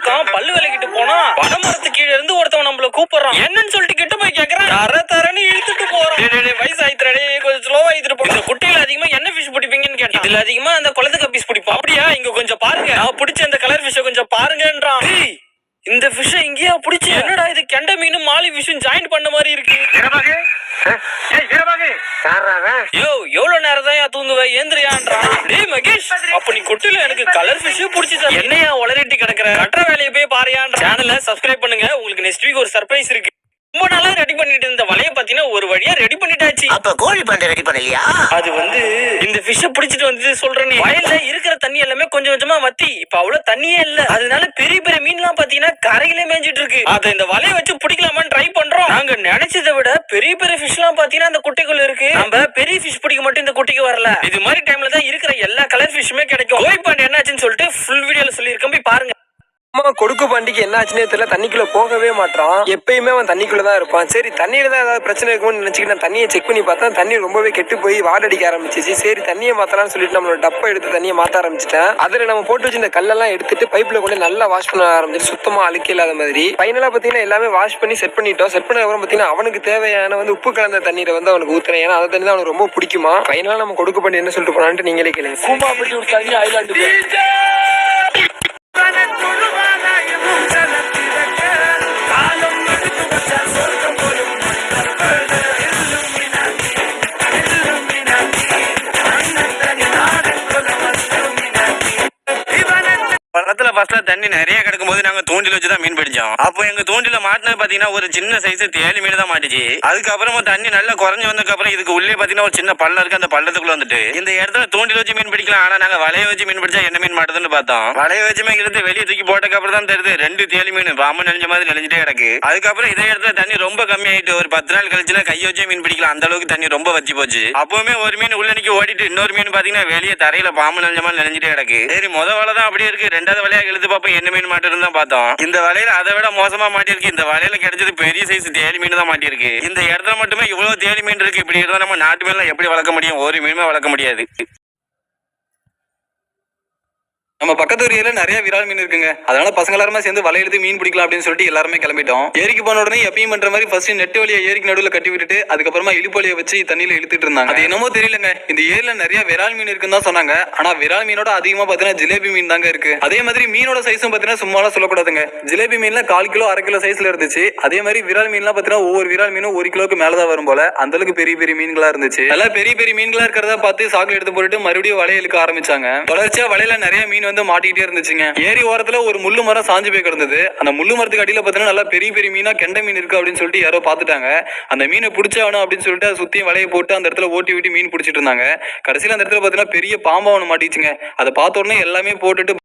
ஒருத்தன் பல்லு விலகிட்டு போனா பனமரத்து கீழே இருந்து ஒருத்தவன் நம்மள கூப்பிடுறான். என்னன்னு சொல்லிட்டு கிட்ட போய் கேக்குறான். தரன்னு இழுத்துட்டு போறான். வயசு ஆயிடுறே, கொஞ்சம் ஸ்லோவா இழுத்துட்டு போ. இந்த குட்டையில அதிகமா என்ன ஃபிஷ் பிடிப்பீங்கன்னு கேட்டான். இதுல அதிகமா அந்த குளத்து கப்பீஸ் பிடிப்போம். அப்படியா, இங்க கொஞ்சம் பாருங்க, நான் பிடிச்ச அந்த கலர் ஃபிஷ் கொஞ்சம் பாருங்கன்றான். இந்த ஃபிஷ் இங்கேயா பிடிச்சி? என்னடா இது, கெண்ட மீனும் மாலி ஃபிஷும் ஜாயின் பண்ண மாதிரி இருக்கு. எவ்வளவு நேரம் தான் தூங்குவ, ஏந்திரியான்றான். டேய் மகேஷ், அப்ப நீ குட்டில எனக்கு கலர் ஃபிஷ் பிடிச்சிச்சா? என்னையா உளறிட்டு கிடக்குற, கட்டுற வேலையை போய் பாரியான்ற. சேனலை சப்ஸ்கிரைப் பண்ணுங்க, உங்களுக்கு நெக்ஸ்ட் வீக் ஒரு சர்ப்ரைஸ் இருக்கு. ரொம்ப நாளா ரெடி பண்ணிட்டு இருந்த வலைய பாத்தீங்கன்னா ஒரு வழியா ரெடி பண்ணிட்டாச்சு. அப்ப கோழி பண்ண ரெடி பண்ணலையா? அது வந்து இந்த ஃபிஷ் பிடிச்சிட்டு வந்து சொல்றேன். வயல்ல இருக்கிற தண்ணி எல்லாமே கொஞ்சம் கொஞ்சமா வத்தி இப்ப அவ்வளவு தண்ணியே இல்ல. அதனால பெரிய பெரிய மீன் எல்லாம் பாத்தீங்கன்னா கரையிலே மேய்ஞ்சிட்டு இருக்கு. அத இந்த வலைய வச்சு பிடிக்கலாமான்னு ட்ரை பண்றோம். நாங்க நினைச்சதை விட பெரிய பெரிய ஃபிஷ் எல்லாம் பாத்தீங்கன்னா அந்த குட்டைக்குள்ள இருக்கு. நம்ம பெரிய ஃபிஷ் பிடிக்க மட்டும் இந்த குட்டைக்கு வரல. இது மாதிரி டைம்ல தான் இருக்கிற எல்லா கலர் ஃபிஷ்ஷுமே கிடைக்கும். கோழி பாண்டி என்னாச்சுன்னு சொல்லிட்டு ஃபுல் வீடியோல சொல்லியிருக்கேன், போய் பாருங்க. அம்மா கொடுக்கு பாண்டிக்கு என்ன ஆச்சுன்னே தெரியல, தண்ணிக்குள்ள போகவே மாட்டான். எப்பயுமே அவன் தண்ணிக்குள்ள தான் இருப்பான். சரி தண்ணியில தான் ஏதாவது பிரச்சனை இருக்கும்னு நினைச்சுக்கிட்டு நான் தண்ணியை செக் பண்ணி பார்த்தா தண்ணி ரொம்பவே கெட்டு போய் வாடடிக்க ஆரம்பிச்சிச்சு. சரி தண்ணியை மாத்தலாம்னு சொல்லிட்டு நம்மளோட டப்பை எடுத்து தண்ணியை மாத்த ஆரம்பிச்சிட்டேன். அதுல நம்ம போட்டு வச்சு இந்த கல்லெல்லாம் எடுத்துட்டு பைப்ல கொண்டு நல்லா வாஷ் பண்ண ஆரம்பிச்சு, சுத்தமா அழுக்க இல்லாத மாதிரி. ஃபைனலா பாத்தீங்கன்னா எல்லாமே வாஷ் பண்ணி செட் பண்ணிட்டோம். செட் பண்ண அப்புறம் பாத்தீங்கன்னா அவனுக்கு தேவையான உப்பு கலந்த தண்ணீரை அவனுக்கு ஊத்துறேன். ஏன்னா அந்த தண்ணி தான் அவனுக்கு ரொம்ப பிடிக்குமா. ஃபைனலா நம்ம கொடுக்க பண்ணி என்ன சொல்லிட்டு போனான்ட்டு நீங்களே கேளுங்க. கூமாப்பட்டி ஒரு தண்ணி ஐலாண்டு பக்கத்துல ஃபர்ஸ்ட்ல தண்ணி நிறைய கிடக்கும் போது நாங்க தூண்டில் வச்சுதான் மீன் பிடிச்சோம். அப்போ எங்க தூண்டில மாட்டினது பாத்தீங்கன்னா ஒரு சின்ன சைஸ் தேலி மீன் தான் மாட்டுச்சு. அதுக்கப்புறமா தண்ணி நல்லா குறைஞ்சு வந்ததுக்கு அப்புறம் இதுக்கு உள்ளே பாத்தீங்கன்னா ஒரு சின்ன பள்ளம் இருக்கு. அந்த பள்ளத்துக்குள்ள வந்துட்டு இந்த இடத்துல தூண்டில் வச்சு மீன் பிடிக்கலாம். ஆனா நாங்க வலைய வச்சு மீன் பிடிச்சா என்ன மீன் மாட்டுதுன்னு பார்த்தோம். வலைய வச்சுமே இழுத்து வெளியே தூக்கி போட்டக்கு அப்புறம் தான் தெரியுது ரெண்டு தேலி மீன் பாம்பு நெளிஞ்ச மாதிரி நெளிஞ்சிட்டே கிடக்கு. அதுக்கப்புறம் இதே இடத்துல தண்ணி ரொம்ப கம்மியாயிட்டு ஒரு 10 நாள் கழிச்சுல கையை வச்சே மீன் பிடிக்கலாம். அந்த அளவுக்கு தண்ணி ரொம்ப வத்தி போச்சு. அப்பவுமே ஒரு மீன் உள்ள நிக்க ஓடிட்டு இன்னொரு மீன் பாத்தீங்கன்னா வெளியே தரையில பாம்பு நெளிஞ்ச மாதிரி நெளிஞ்சிட்டே கிடக்கு. சரி முத வலை தான் அப்படியே இருக்கு, ரெண்டாவது வலையா இழுத்து பாப்போம் என்ன மீன் மாட்டிருந்தா பார்த்தோம். இந்த வலையில அதை விட மோசமா மாட்டிருக்கு. இந்த வலையில கிடைச்சது பெரிய சைஸ் தேலி மீன் தான் மாட்டிருக்கு. இந்த இடத்துல மட்டுமே இவ்வளவு தேலி மீன் இருக்கு. இப்படி இருந்தா நம்ம நாட்டு மீன்லாம் எப்படி வளர்க்க முடியும்? ஒரு மீனுமே வளர்க்க முடியாது. நம்ம பக்கத்து ஏரியால நிறைய விரால் மீன் இருக்குங்க. அதனால பசங்க எல்லாருமே சேர்ந்து வலை எடுத்து மீன் பிடிக்கலாம் அப்படின்னு சொல்லிட்டு எல்லாருமே கிளம்பிட்டோம். ஏரிக்கு போன உடனே எப்பயும் பண்ற மாதிரி ஃபர்ஸ்ட் நெட் வழியா ஏரிக்கு நடுவில் கட்டி விட்டுட்டு அதுக்கப்புறமா இழுப்பு வழியை வச்சு தண்ணியில இழுத்துட்டு இருந்தாங்க. அது என்னமோ தெரியலங்க, இந்த ஏரியில நிறைய விரால் மீன் இருக்குன்னு தான் சொன்னாங்க. ஆனா விரால் மீனோட அதிகமா பாத்தீங்கன்னா ஜிலேபி மீன் தாங்க இருக்கு. அதே மாதிரி மீனோட சைஸும் பாத்தீங்கன்னா சும்மாலாம் சொல்லக்கூடாதுங்க. ஜிலேபி மீன்ல 1/4 கிலோ 1/2 கிலோ சைஸ்ல இருந்துச்சு. அதே மாதிரி விரால் மீன்லாம் பாத்தீங்கன்னா ஒவ்வொரு விரால் மீனும் 1 கிலோக்கு மேலதான் வரும் போல. அந்த அளவுக்கு பெரிய பெரிய மீன்களா இருந்துச்சு. நல்லா பெரிய பெரிய மீன்களா இருக்கிறத பார்த்து சாக்குல எடுத்து போட்டு மறுபடியும் வலைய இழுக்க ஆரம்பிச்சாங்க. தொடர்ச்சியா வலையில நிறைய மீன் வந்து மாட்டிக்கிட்டே இருந்துச்சு. ஏரி ஓரத்துல ஒரு முள்ளு மரம் சாஞ்சு போய் கிடந்தது. அந்த முள்ளு மரத்துக்கு அடியில பாத்தீங்கன்னா நல்லா பெரிய பெரிய மீனா கெண்ட மீன் இருக்கு அப்படின்னு சொல்லிட்டு யாரோ பாத்துட்டாங்க. அந்த மீனை பிடிச்சாகணும் அப்படின்னு சொல்லிட்டு சுத்தி வலையை போட்டு அந்த இடத்துல ஓட்டி விட்டு மீன் பிடிச்சிட்டு இருந்தாங்க. கடைசியில அந்த இடத்துல பாத்தீங்கன்னா பெரிய பாம்பா ஒன்று மாட்டிச்சுங்க. அதை பார்த்த உடனே எல்லாமே போட்டுட்டு